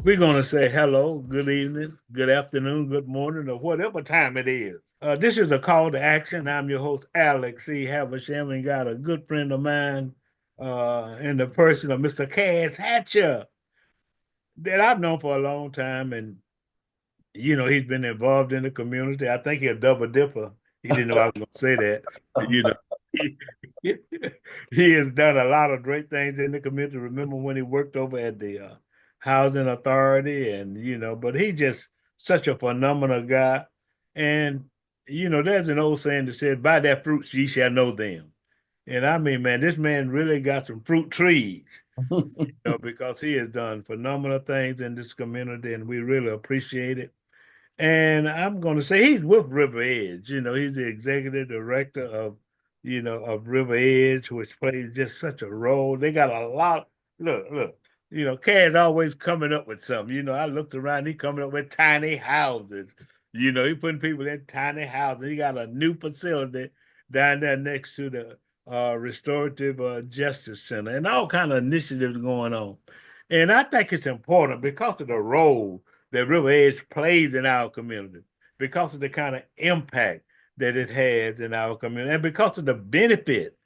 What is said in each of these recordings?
We're going to say hello, good evening, good afternoon, good morning, or whatever time it is. This is a call to action. I'm your host, Alex C. Havisham, and got a good friend of mine in the person of Mr. Cass Hatcher that I've known for a long time. And, he's been involved in the community. I think he's a double dipper. He didn't know I was going to say that. You know, he, he has done a lot of great things in the community. Remember when he worked over at the housing authority, and but he just such a phenomenal guy. And there's an old saying that said, "By their fruits ye shall know them." And I mean, man, this man really got some fruit trees, because he has done phenomenal things in this community, and we really appreciate it. And I'm going to say he's with RiverEdge. He's the executive director of RiverEdge, which plays just such a role. They got a lot. Look. Cad's always coming up with something. I looked around, he coming up with tiny houses. He putting people in tiny houses. He got a new facility down there next to the Restorative Justice Center and all kind of initiatives going on. And I think it's important because of the role that RiverEdge plays in our community, because of the kind of impact that it has in our community, and because of the benefit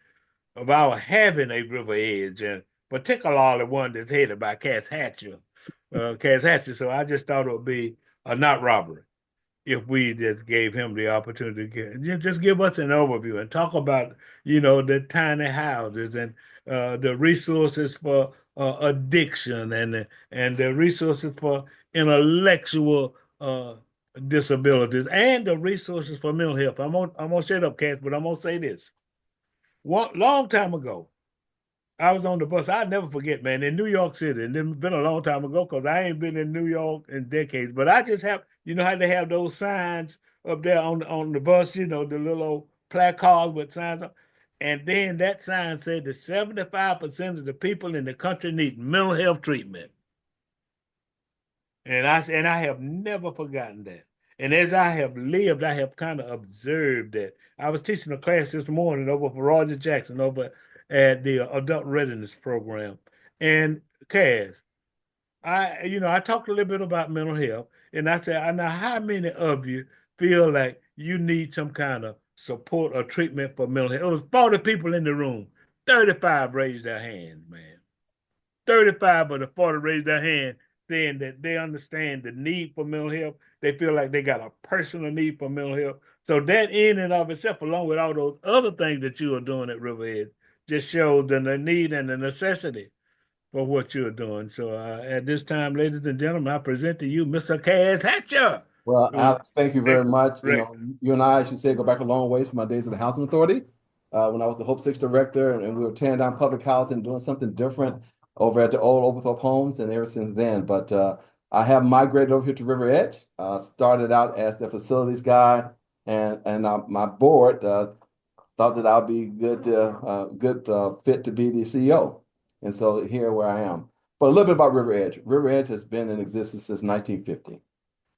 of our having a RiverEdge, and particularly one that's headed by Cass Hatcher. Cass Hatcher. So I just thought it would be a not robbery if we just gave him the opportunity to just give us an overview and talk about, the tiny houses and the resources for addiction and the resources for intellectual disabilities and the resources for mental health. I'm gonna shut up, Cass, but I'm gonna say this. One long time ago, I was on the bus. I'll never forget, man, in New York City. And it's been a long time ago because I ain't been in New York in decades. But I just have, how they have those signs up there on the bus, the little old placards with signs up. And then that sign said that 75% of the people in the country need mental health treatment. And I have never forgotten that. And as I have lived, I have kind of observed that. I was teaching a class this morning over for Roger Jackson over at the Adult Readiness Program. And Cass, I talked a little bit about mental health, and I said, I know how many of you feel like you need some kind of support or treatment for mental health. It was 40 people in the room. 35 raised their hands, man. 35 of the 40 raised their hand saying that they understand the need for mental health. They feel like they got a personal need for mental health. So that in and of itself, along with all those other things that you are doing at RiverEdge, just shows the need and the necessity for what you're doing. So at this time, ladies and gentlemen, I present to you Mr. Cass Hatcher. Well, Who's Alex, thank you very much. You correct. know, you and I should say go back a long ways from my days at the Housing Authority, when I was the Hope Six director, and we were tearing down public housing, doing something different over at the old Oglethorpe Homes, and ever since then. But I have migrated over here to RiverEdge. Started out as the facilities guy, and my board thought that I'd be good fit to be the CEO, and so here where I am. But a little bit about RiverEdge. RiverEdge has been in existence since 1950.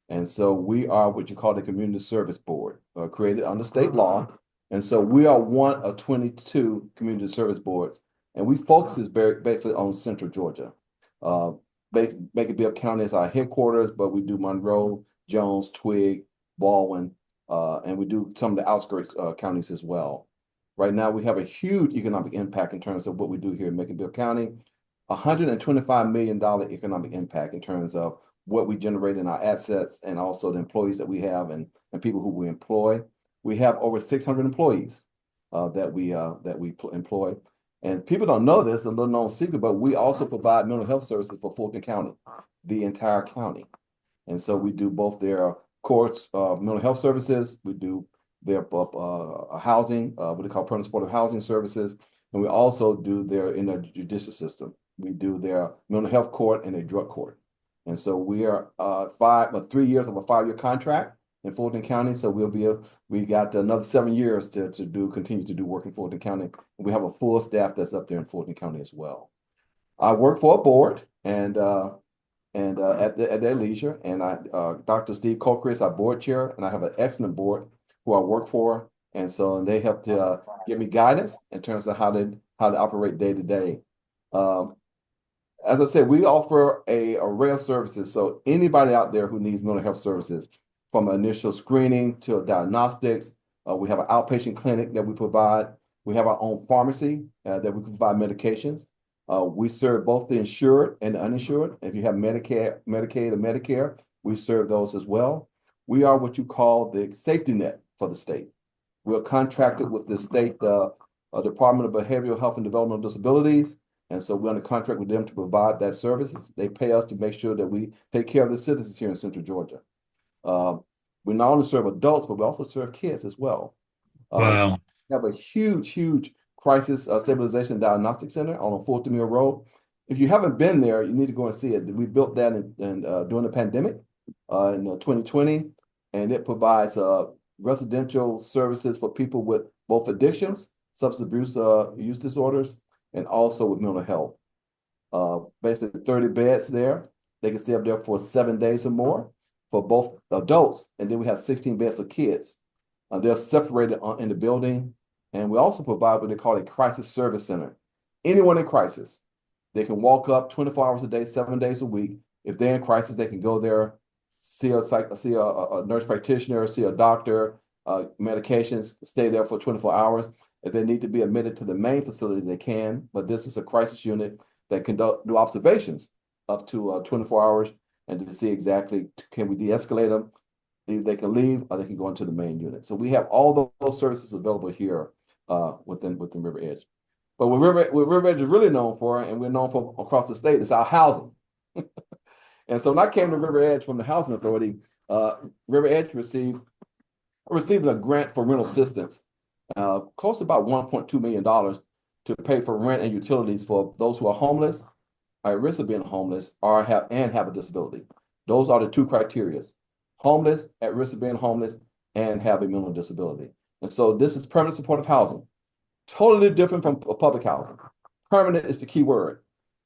And so we are what you call the Community Service Board, created under state law. And so we are one of 22 community service boards. And we focus is basically on Central Georgia. Uh, Macon County is our headquarters, but we do Monroe, Jones, Twigg, Baldwin, and we do some of the outskirts counties as well. Right now, we have a huge economic impact in terms of what we do here in Macon County. $125 million economic impact in terms of what we generate in our assets and also the employees that we have and people who we employ. We have over 600 employees that we employ. And people don't know this, a little known secret, but we also provide mental health services for Fulton County, the entire county. And so we do both their courts, mental health services, we do their housing, what they call permanent supportive housing services, and we also do their in the judicial system. We do their mental health court and their drug court. And so we are 3 years of a 5-year contract in Fulton County. So we got another 7 years to continue to do work in Fulton County. And we have a full staff that's up there in Fulton County as well. I work for a board and at their leisure. And Dr. Steve Coker is our board chair, and I have an excellent board who I work for. And so they help to give me guidance in terms of how to operate day to day. Um, As I said, we offer a array of services. So anybody out there who needs mental health services, from initial screening to diagnostics, we have an outpatient clinic that we provide. We have our own pharmacy that we provide medications. We serve both the insured and the uninsured. If you have Medicare, Medicaid, or Medicare, we serve those as well. We are what you call the safety net for the state. We're contracted with the state Department of Behavioral Health and Developmental Disabilities. And so we're under contract with them to provide that services. They pay us to make sure that we take care of the citizens here in Central Georgia. We not only serve adults, but we also serve kids as well. Wow. We have a huge crisis stabilization diagnostic center on Fulton Mill Road. If you haven't been there, you need to go and see it. We built that during the pandemic in 2020, and it provides residential services for people with both addictions, substance abuse use disorders, and also with mental health. Basically 30 beds there. They can stay up there for 7 days or more for both adults, and then we have 16 beds for kids. They're separated in the building, and we also provide what they call a crisis service center. Anyone in crisis, they can walk up 24 hours a day, 7 days a week. If they're in crisis, they can go there, see a nurse practitioner, see a doctor, medications, stay there for 24 hours. If they need to be admitted to the main facility, they can, but this is a crisis unit that can do observations up to 24 hours and to see exactly, can we de-escalate them? They can leave or they can go into the main unit. So we have all those services available here within RiverEdge. But what RiverEdge is really known for, and we're known for across the state, is our housing. And so when I came to RiverEdge from the Housing Authority, RiverEdge received a grant for rental assistance, close to about $1.2 million to pay for rent and utilities for those who are homeless, are at risk of being homeless, or have a disability. Those are the two criteria: homeless, at risk of being homeless, and have a mental disability. And so this is permanent supportive housing, totally different from public housing. Permanent is the key word.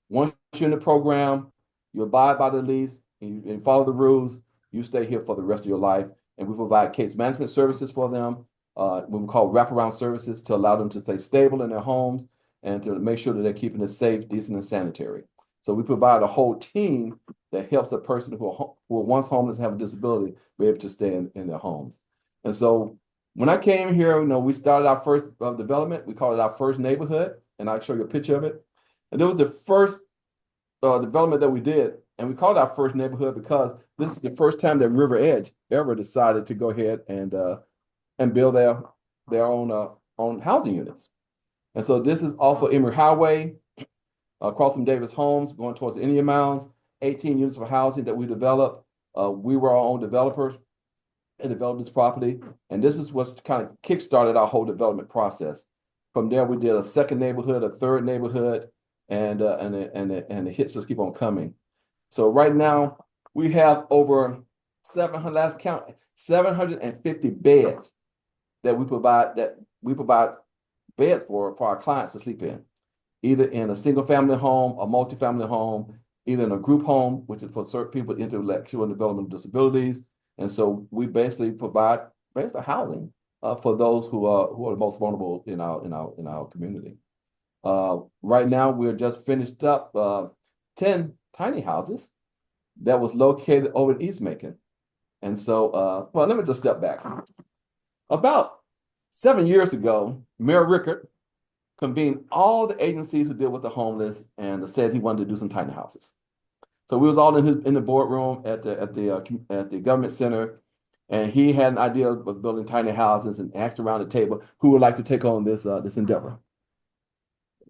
Once you're in the program, you abide by the lease, and you follow the rules, you stay here for the rest of your life. And we provide case management services for them, what we call wraparound services, to allow them to stay stable in their homes and to make sure that they're keeping it safe, decent, and sanitary. So we provide a whole team that helps a person who are once homeless and have a disability be able to stay in their homes. And so when I came here, we started our first development. We called it our first neighborhood, and I'll show you a picture of it. And it was the first development that we did, and we called it our first neighborhood because this is the first time that RiverEdge ever decided to go ahead and build their own housing units. And so this is off of Emory Highway, across from Davis Homes, going towards the Indian Mounds, 18 units of housing that we developed. We were our own developers and developed this property. And this is what's kind of kickstarted our whole development process. From there, we did a second neighborhood, a third neighborhood, and the hits just keep on coming. So right now, we have over 700, last count, 750 beds that we provide beds for our clients to sleep in, either in a single family home, a multi-family home, either in a group home, which is for certain people with intellectual and developmental disabilities. And so we basically provide housing for those who are the most vulnerable in our community. Right now, we're just finished up 10 tiny houses that was located over in East Macon. And so, well, let me just step back. About 7 years ago, Mayor Rickard convened all the agencies who deal with the homeless and said he wanted to do some tiny houses. So we was all in the boardroom at the government center, and he had an idea of building tiny houses and asked around the table who would like to take on this endeavor.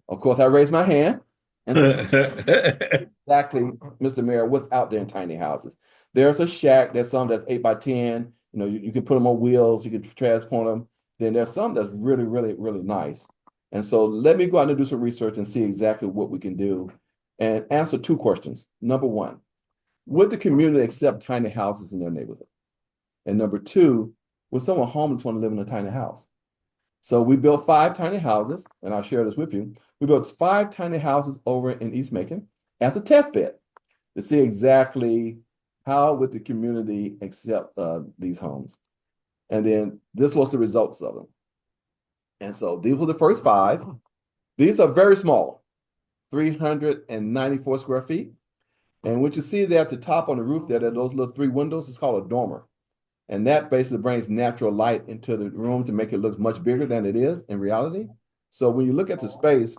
Of course, I raised my hand and said, exactly, Mr. Mayor, what's out there in tiny houses? There's a shack. There's some that's 8 by 10. You can put them on wheels. You can transport them. Then there's some that's really, really, really nice. And so let me go out and do some research and see exactly what we can do and answer two questions. Number one, would the community accept tiny houses in their neighborhood? And number two, would someone homeless want to live in a tiny house? So we built 5 tiny houses, and I'll share this with you. We built 5 tiny houses over in East Macon as a test bed to see exactly how would the community accept these homes. And then this was the results of them. And so these were the first 5. These are very small. 394 square feet. And what you see there at the top on the roof there, those little three windows, is called a dormer. And that basically brings natural light into the room to make it look much bigger than it is in reality. So when you look at the space,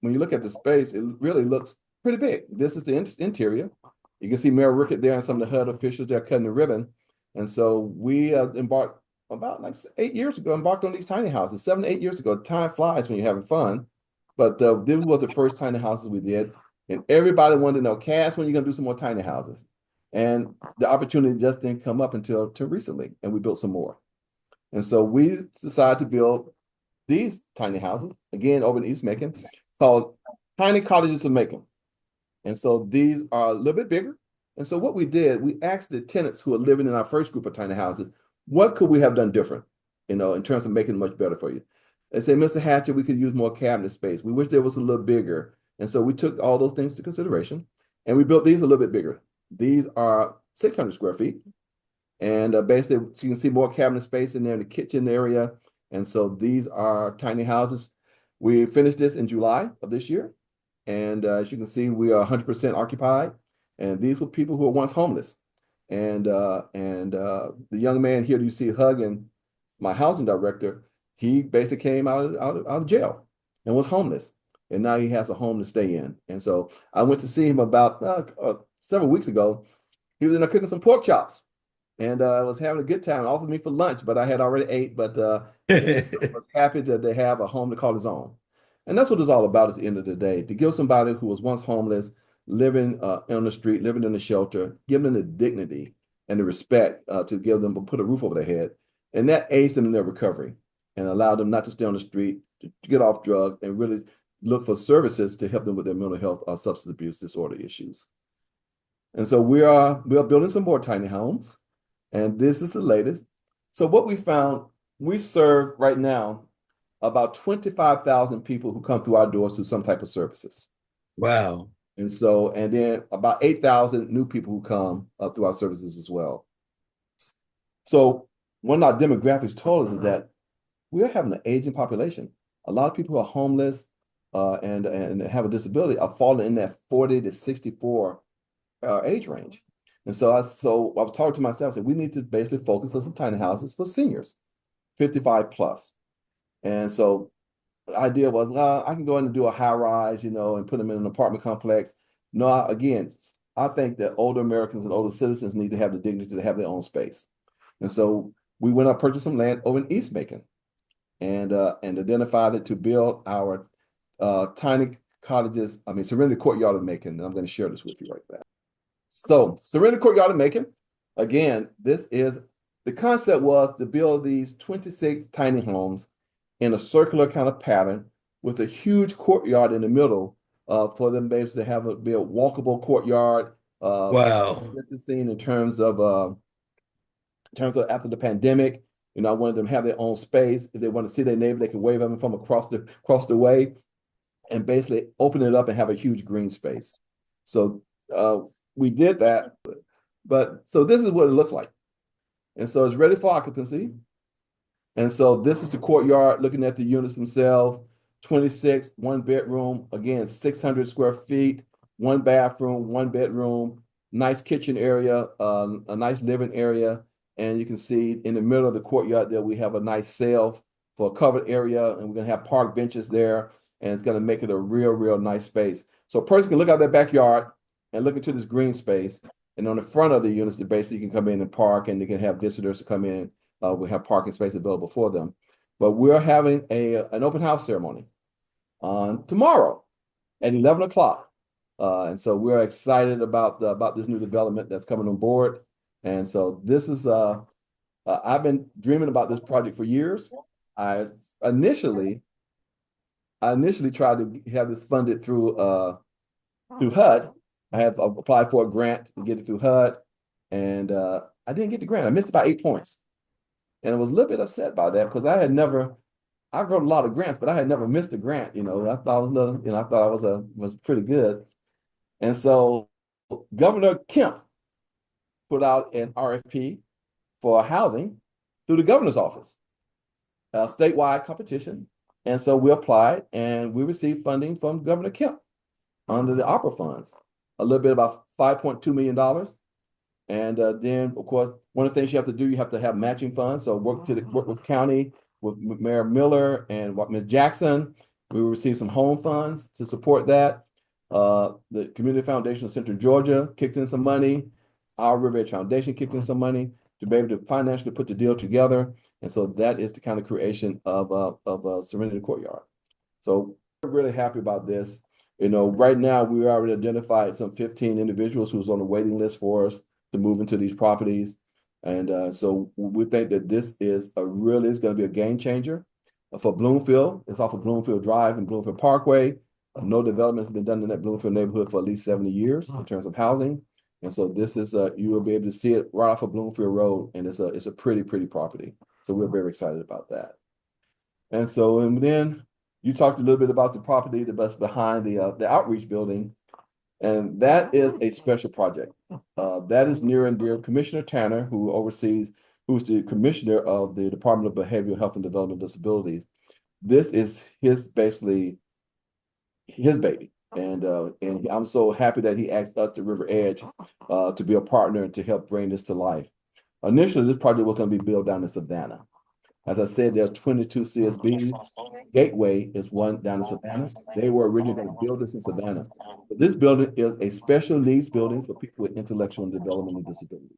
it really looks pretty big. This is the interior. You can see Mayor Rickett there and some of the HUD officials there cutting the ribbon. And so we embarked about like 8 years ago, embarked on these tiny houses, 7 to 8 years ago. Time flies when you're having fun. But this was the first tiny houses we did. And everybody wanted to know, Cass, when are you going to do some more tiny houses? And the opportunity just didn't come up until recently. And we built some more. And so we decided to build these tiny houses, again, over in East Macon, called Tiny Cottages of Macon. And so these are a little bit bigger. And so what we did, we asked the tenants who are living in our first group of tiny houses, what could we have done different, in terms of making it much better for you? They say, Mr. Hatcher, we could use more cabinet space. We wish there was a little bigger. And so we took all those things into consideration and we built these a little bit bigger. These are 600 square feet. And basically, so you can see more cabinet space in there in the kitchen area. And so these are tiny houses. We finished this in July of this year. And as you can see, we are 100% occupied. And these were people who were once homeless. And the young man here you see hugging my housing director, he basically came out of jail and was homeless. And now he has a home to stay in. And so I went to see him about several weeks ago. He was in there cooking some pork chops. And I was having a good time. Offered me for lunch, but I had already ate. But was happy to have a home to call his own. And that's what it's all about at the end of the day, to give somebody who was once homeless, living on the street, living in a shelter, give them the dignity and the respect to give them, put a roof over their head. And that aids them in their recovery and allow them not to stay on the street, to get off drugs, and really look for services to help them with their mental health or substance abuse disorder issues. And so we are building some more tiny homes. And this is the latest. So what we found, we serve right now about 25,000 people who come through our doors through some type of services. Wow. And so, and then about 8,000 new people who come up through our services as well. So one of our demographics told us is that we're having an aging population. A lot of people who are homeless and have a disability are falling in that 40 to 64 age range. And so I was talking to myself, I said, we need to basically focus on some tiny houses for seniors, 55 plus. And so the idea was, well, I can go in and do a high rise, and put them in an apartment complex. No, again, I think that older Americans and older citizens need to have the dignity to have their own space. And so we went out, purchased some land over in East Macon and identified it to build our tiny cottages, Serenity Courtyard of Macon. And I'm going to share this with you right now. So Serenity Courtyard of Macon, again, the concept was to build these 26 tiny homes in a circular kind of pattern with a huge courtyard in the middle for them basically to be a walkable courtyard. Wow. Distancing in terms of after the pandemic, I wanted them to have their own space. If they want to see their neighbor, they can wave at them from across the way and basically open it up and have a huge green space. So we did that, but so this is what it looks like. And so it's ready for occupancy. And so this is the courtyard, looking at the units themselves, 26, one bedroom, again, 600 square feet, one bathroom, one bedroom, nice kitchen area, a nice living area. And you can see in the middle of the courtyard there, we have a nice sail for a covered area, and we're gonna have park benches there, and it's gonna make it a real nice space. So a person can look out their backyard and look into this green space. And on the front of the units, basically you can come in and park, and you can have visitors to come in. We have parking space available for them. But we're having an open house ceremony on tomorrow at 11 o'clock. And so we're excited about this new development that's coming on board. And so this is, I've been dreaming about this project for years. I initially tried to have this funded through HUD. I have applied for a grant to get it through HUD, and I didn't get the grant. I missed about 8 points. And I was a little bit upset by that because I wrote a lot of grants, but I had never missed a grant. I thought I was I thought I was pretty good. And so Governor Kemp put out an RFP for housing through the governor's office, a statewide competition. And so we applied and we received funding from Governor Kemp under the opera funds, a little bit about $5.2 million. And then, of course, one of the things you have to do, you have to have matching funds. So work with county, with Mayor Miller and what Ms. Jackson. We will receive some home funds to support that. The Community Foundation of Central Georgia kicked in some money. Our RiverEdge Foundation kicked in some money to be able to financially put the deal together. And so that is the kind of creation of Serenity Courtyard. So we're really happy about this. You know, right now we already identified some 15 individuals who's on the waiting list for us to move into these properties. And so we think that this is is going to be a game changer for Bloomfield. It's off of Bloomfield Drive and Bloomfield Parkway. No development has been done in that Bloomfield neighborhood for at least 70 years in terms of housing. And so this is you will be able to see it right off of Bloomfield Road, and it's a pretty property. So we're very excited about that. And then you talked a little bit about the property that's behind the outreach building, and that is a special project. That is near and dear. Commissioner Tanner, who's the commissioner of the Department of Behavioral Health and Development Disabilities. This is basically his baby. And I'm so happy that he asked us to RiverEdge to be a partner and to help bring this to life. Initially, this project was going to be built down in Savannah. As I said, there's 22 CSBs. Gateway is one down in Savannah. They were originally going to build this in Savannah. But this building is a special needs building for people with intellectual and developmental disabilities.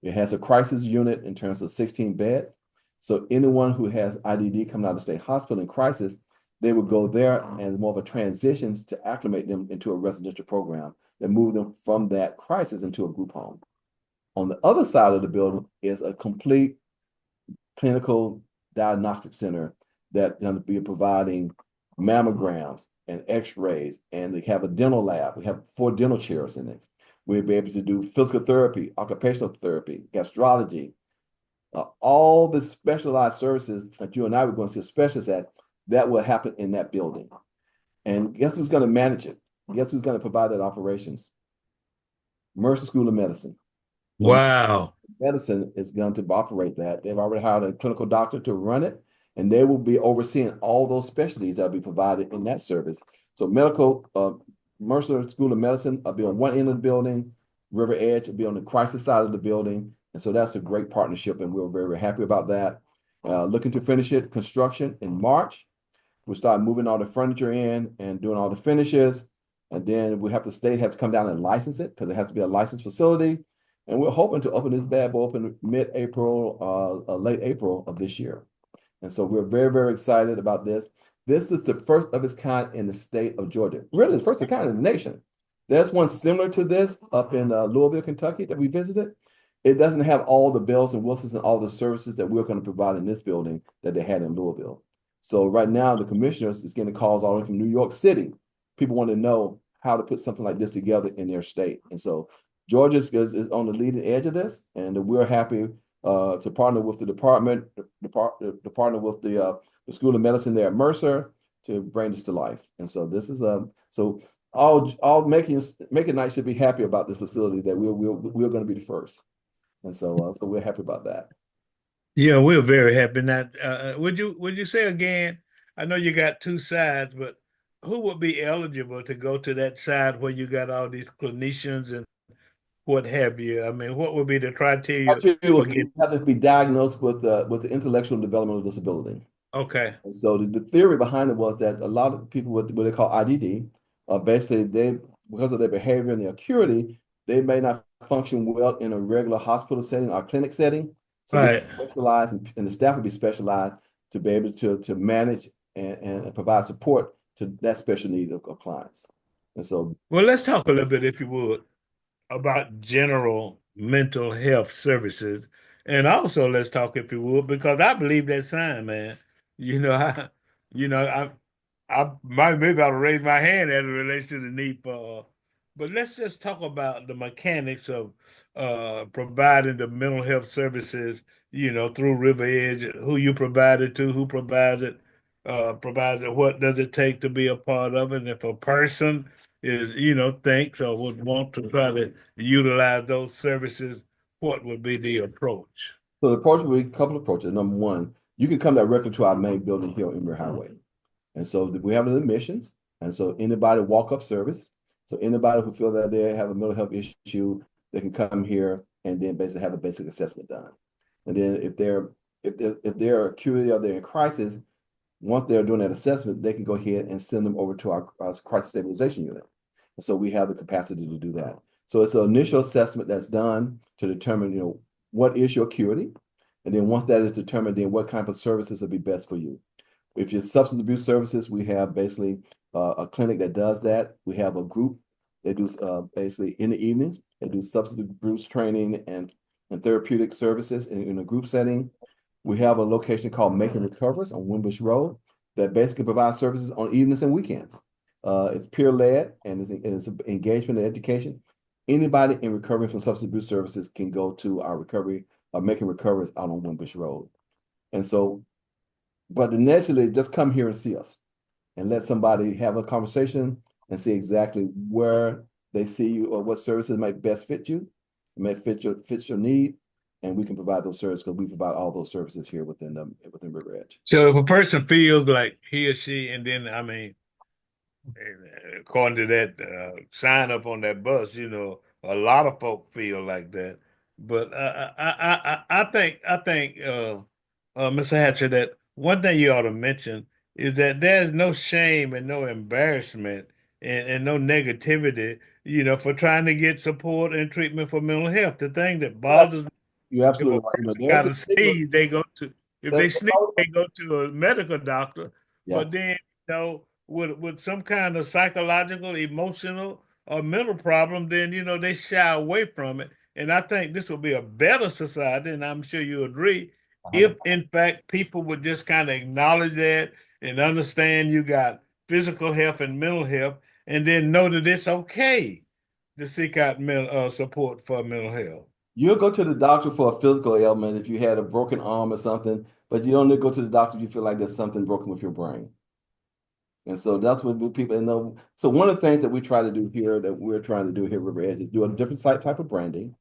It has a crisis unit in terms of 16 beds. So anyone who has IDD coming out of state hospital in crisis, they would go there as more of a transition to acclimate them into a residential program and move them from that crisis into a group home. On the other side of the building is a complete clinical diagnostic center that's going to be providing mammograms and x-rays, and they have a dental lab. We have 4 dental chairs in it. We'll be able to do physical therapy, occupational therapy, gastrology, all the specialized services that you and I were going to see a specialist at, that will happen in that building. And guess who's going to manage it? Guess who's going to provide that operations? Mercer School of Medicine. So Wow. medicine is going to operate that. They've already hired a clinical doctor to run it, and they will be overseeing all those specialties that will be provided in that service. So Mercer School of Medicine will be on one end of the building, RiverEdge will be on the crisis side of the building. And so that's a great partnership, and we're very happy about that. Looking to finish construction in March. We'll start moving all the furniture in and doing all the finishes. And then the state has to come down and license it because it has to be a licensed facility. And we're hoping to open this bad boy in mid-April, late April of this year. And so we're very excited about this. This is the first of its kind in the state of Georgia. Really, the first of its kind in the nation. There's one similar to this up in Louisville, Kentucky that we visited. It doesn't have all the bells and whistles and all the services that we're going to provide in this building that they had in Louisville. So right now, the commissioners is getting calls all the way from New York City. People want to know how to put something like this together in their state. And so Georgia is on the leading edge of this, and we're happy to partner with the department, to partner with the School of Medicine there at Mercer to bring this to life. And so this is so all Macon Knight should be happy about this facility that we're going to be the first. And so we're happy about that. Yeah, we're very happy. Now, would you say again? I know you got 2 sides, but who would be eligible to go to that side where you got all these clinicians and what have you? I mean, what would be the criteria Criteria for would be getting? you have to be diagnosed with the intellectual and developmental disability. Okay, And so the theory behind it was that a lot of people with what they call IDD, basically because of their behavior and their acuity, they may not function well in a regular hospital setting or clinic setting. So they right. specialize and the staff would be specialized to be able to manage and provide support to that special need of clients. And so Well, let's talk a little bit, if you would, about general mental health services. And also let's talk, if you would, because I believe that sign, man. You know, you know, I might maybe I'll raise my hand as it relates to the need for but let's just talk about the mechanics of providing the mental health services, through RiverEdge, who you provide it to, who provides it, what does it take to be a part of it, and if a person is, thinks or would want to try to utilize those services, what would be the approach? So the approach would be a couple of approaches. Number one, you can come directly to our main building here on Emory Highway. And so we have an admissions. And so anybody walk-up service. So anybody who feels that they have a mental health issue, they can come here and then basically have a basic assessment done. And then if they're acuity or they're in crisis, once they're doing that assessment, they can go ahead and send them over to our crisis stabilization unit. And so we have the capacity to do that. So it's an initial assessment that's done to determine, what is your acuity. And then once that is determined, then what kind of services will be best for you. If you're substance abuse services, we have basically a clinic that does that. We have a group that do basically in the evenings. They do substance abuse training and therapeutic services in a group setting. We have a location called Making Recovers on Wimbush Road that basically provides services on evenings and weekends. It's peer-led and it's engagement and education. Anybody in recovering from substance abuse services can go to our recovery, Making Recovers out on Wimbush Road. And so, but initially, just come here and see us and let somebody have a conversation and see exactly where they see you or what services might best fit you, may fit your need, and we can provide those services because we provide all those services here within RiverEdge. So if a person feels like he or she, and then according to that sign up on that bus, a lot of folk feel like that. But I think, Mr. Hatcher, that one thing you ought to mention is that there's no shame and no embarrassment and no negativity, for trying to get support and treatment for mental health. The thing that bothers me, You're if a absolutely right. person There's got a to stigma. sneeze, if they sneeze, they go to a medical doctor. Yeah. But then, with some kind of psychological, emotional, or mental problem, then they shy away from it. And I think this will be a better society, and I'm sure you agree, if in fact people would just kind of acknowledge that and understand you got physical health and mental health, and then know that it's okay to seek out mental support for mental health. You'll go to the doctor for a physical ailment if you had a broken arm or something, but you don't need to go to the doctor if you feel like there's something broken with your brain. And so that's what people know. So one of the things that we try to do here, that we're trying to do here at RiverEdge, is do a different type of branding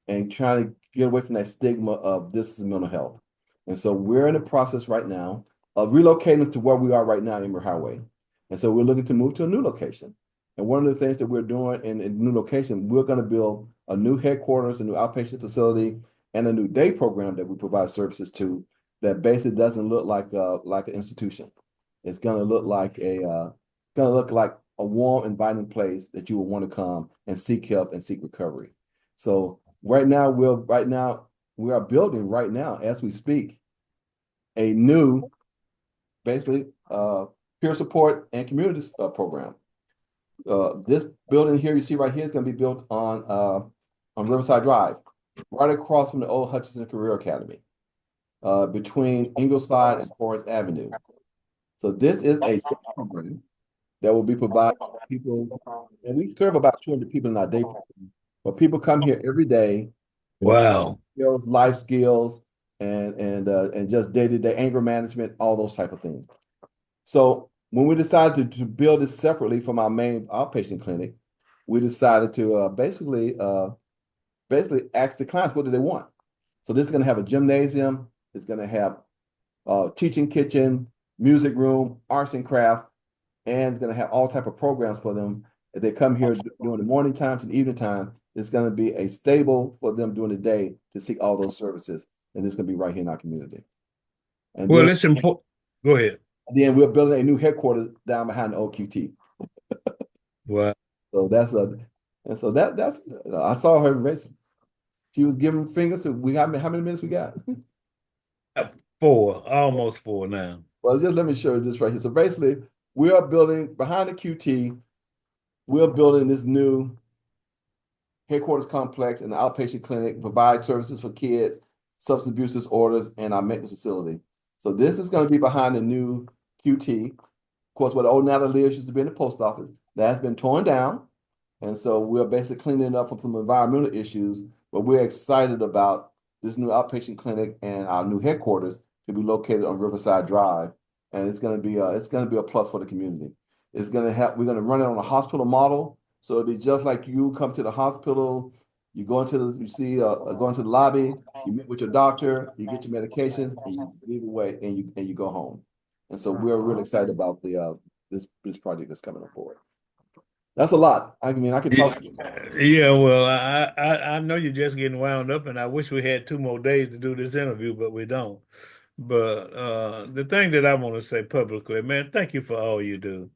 and trying to get away from that stigma of this is mental health. And so we're in the process right now of relocating to where we are right now in Emory Highway. And so we're looking to move to a new location. And one of the things that we're doing in a new location, we're going to build a new headquarters, a new outpatient facility, and a new day program that we provide services to that basically doesn't look like an institution. It's gonna look like a warm, inviting place that you will want to come and seek help and seek recovery. So we are building right now as we speak a new, basically peer support and community program. This building here you see right here is going to be built on Riverside Drive, right across from the old Hutchinson Career Academy, between Ingleside and Forest Avenue. So this is a program that will be provided to people, and we serve about 200 people in our day program. But people come here every day, Wow. skills, life skills, and just day-to-day anger management, all those type of things. So when we decided to build this separately from our main outpatient clinic, we decided to basically ask the clients what do they want. So this is going to have a gymnasium. It's going to have teaching kitchen, music room, arts and crafts, and it's going to have all type of programs for them. If they come here during the morning time to the evening time, it's going to be a stable for them during the day to seek all those services. And it's going to be right here in our community. And Well, it's important. Go ahead. then we're building a new headquarters down behind the OQT. Well, So that's I saw her race. She was giving fingers. So we got how many minutes we got? almost four now. Well, just let me show you this right here. So basically, we are building behind the QT. We're building this new headquarters complex and the outpatient clinic, provide services for kids, substance abuse disorders, and our maintenance facility. So this is going to be behind the new QT. Of course, where the old Natalie lives used to be in the post office. That has been torn down. And so we're basically cleaning it up from some environmental issues, but we're excited about this new outpatient clinic and our new headquarters to be located on Riverside Drive. And it's going to be a plus for the community. We're going to run it on a hospital model. So it'll be just like you come to the hospital, You go into go into the lobby, you meet with your doctor, you get your medications, and you leave away, and you go home. And so we're really excited about this project that's coming on board. That's a lot. I mean, I could talk. Yeah, well, I know you're just getting wound up, and I wish we had 2 more days to do this interview, but we don't. But the thing that I want to say publicly, man, thank you for all you do.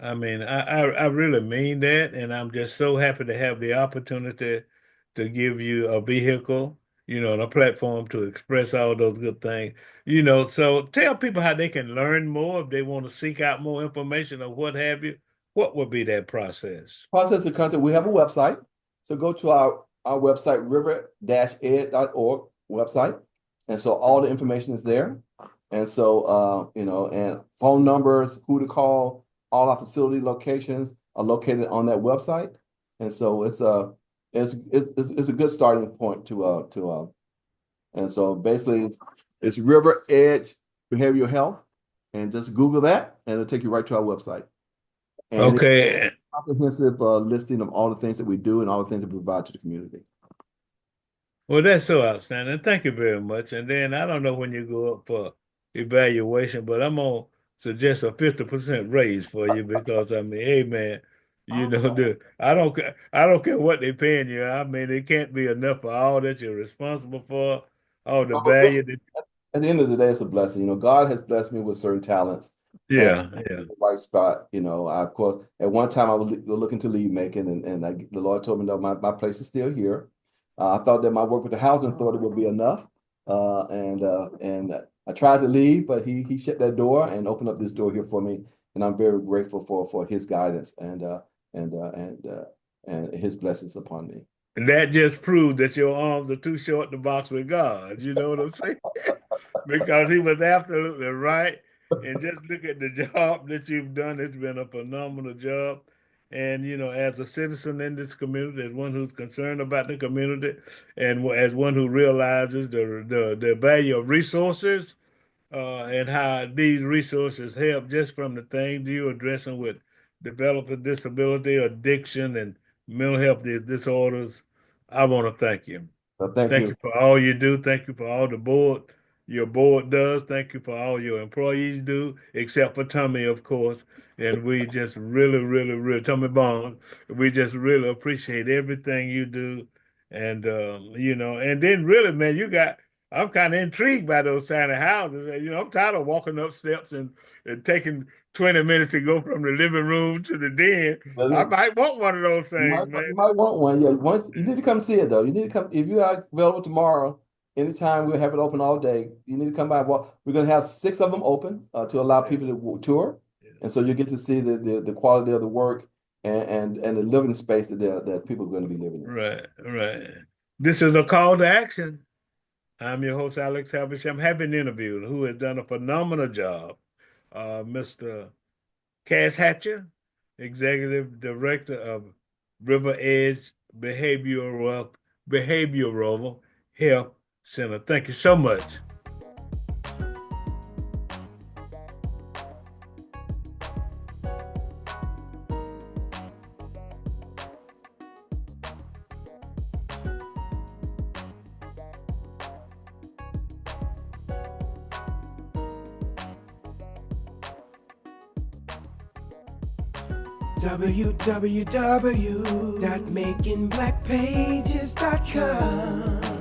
I mean, I really mean that, and I'm just so happy to have the opportunity to give you a vehicle, and a platform to express all those good things. So tell people how they can learn more if they want to seek out more information or what have you. What would be that process? Process of content. We have a website. So go to our website, river-ed.org website. And so all the information is there. And so, and phone numbers, who to call, all our facility locations are located on that website. And so it's a good starting point and so basically it's RiverEdge Behavioral Health, and just Google that and it'll take you right to our website. And Okay. comprehensive listing of all the things that we do and all the things that we provide to the community. Well, that's so outstanding. Thank you very much. And then I don't know when you go up for evaluation, but I'm gonna suggest a 50% raise for you because I mean, hey man, I don't care what they're paying you. I mean, it can't be enough for all that you're responsible for, all the value that At the end of the day, it's a blessing. God has blessed me with certain talents and yeah, yeah. the right spot. Of course, at one time I was looking to leave Macon, and the Lord told me, no, my place is still here. I thought that my work with the housing authority would be enough. And I tried to leave, but he shut that door and opened up this door here for me. And I'm very grateful for his guidance and his blessings upon me. And that just proved that your arms are too short to box with God. You know what I'm saying? Because he was absolutely right. And just look at the job that you've done. It's been a phenomenal job. And, as a citizen in this community, as one who's concerned about the community, and as one who realizes the value of resources, and how these resources help just from the things you're addressing with developing disability, addiction, and mental health disorders. I want to thank you. So thank Thank you. you for all you do. Thank you for all your board does. Thank you for all your employees do, except for Tommy, of course. And we just really, really, really, Tommy Bond, we just really appreciate everything you do. And then really, man, I'm kind of intrigued by those tiny houses. And, I'm tired of walking up steps and taking 20 minutes to go from the living room to the den. I might want one of those things, You man. might want one. Yeah, once you need to come see it though. You need to come if you are available tomorrow. Anytime we'll have it open all day. You need to come by. Well, we're gonna have 6 of them open to allow people to tour, and so you get to see the quality of the work and the living space that people are going to be living in. Right, right. This is a call to action. I'm your host, Alex Havisham, having interviewed who has done a phenomenal job. Mr. Cass Hatcher, Executive Director of RiverEdge Behavioral Health Center. Thank you so much. www.makingblackpages.com